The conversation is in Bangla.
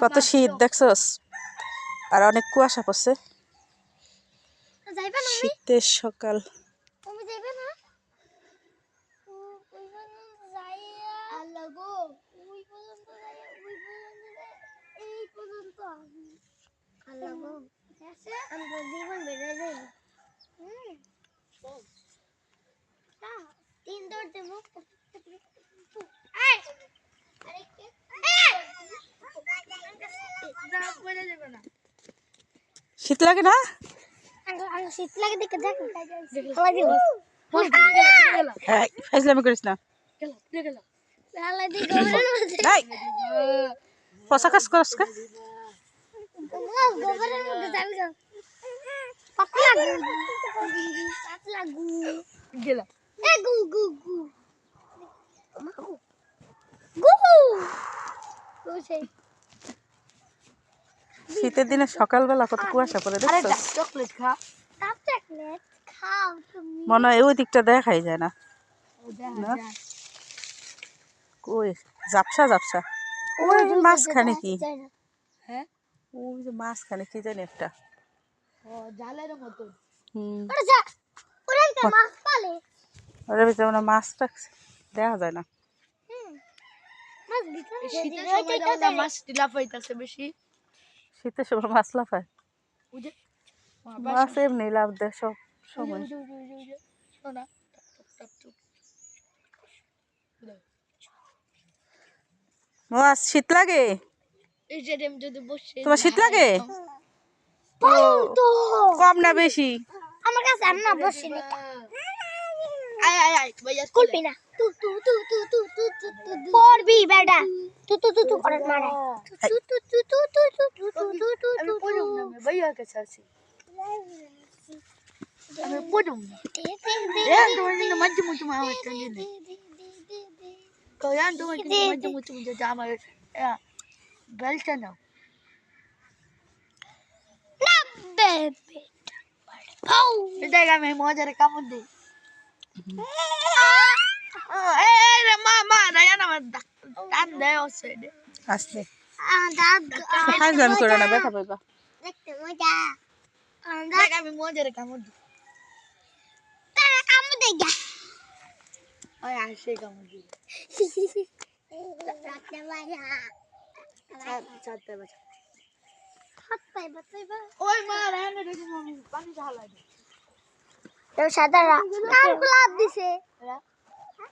কত শীত দেখছস, আর অনেক কুয়াশা পড়ছে। শীতের সকাল। শীত লাগে না? শীত লাগে দেখে দেখ ফাইজলামি করিস না, পচা কাজ করস কা? শীতের দিনে সকালবেলা কত কুয়াশা পড়ে দেখছস? মনে হয় ওই দিকটা দেখাই যায় না। কই ঝাপসা ঝাপসা, ওই যে মাঝখানে কি, হ্যাঁ ওই যে মাঝখানে কি জানি একটা জালের মতো। ওর ভিতরে মানে মাছ রাখছে, দেখা যায় না। শীতের সময় মাছ লাফায়, মাছ এমনি লাভ দেয় সব সময়। মাছ শীত লাগে? তোমার শীত লাগে? কম না বেশি? আমার কাছে আমি না বসি না। কুলপি না পড়বি বেটা তু করে মারে আমি পড়ুম না, আমি ভাইয়া কে ছাড়ছি, আমি পড়ুম না। তোমার জন্য মাঝে মুঝে আমার টানি নেই কয়ান, তোমার জন্য মাঝে মুঝে আমার বেলটা নাও না বেবে। এটা আমি মজারে কামড় দিই। আসলে ফাইজলামি করে না, ব্যথা পাইবা। আমি মজারে কামড় দিই, আসে কামড় দিই। সাদা গোলাপ দিছে।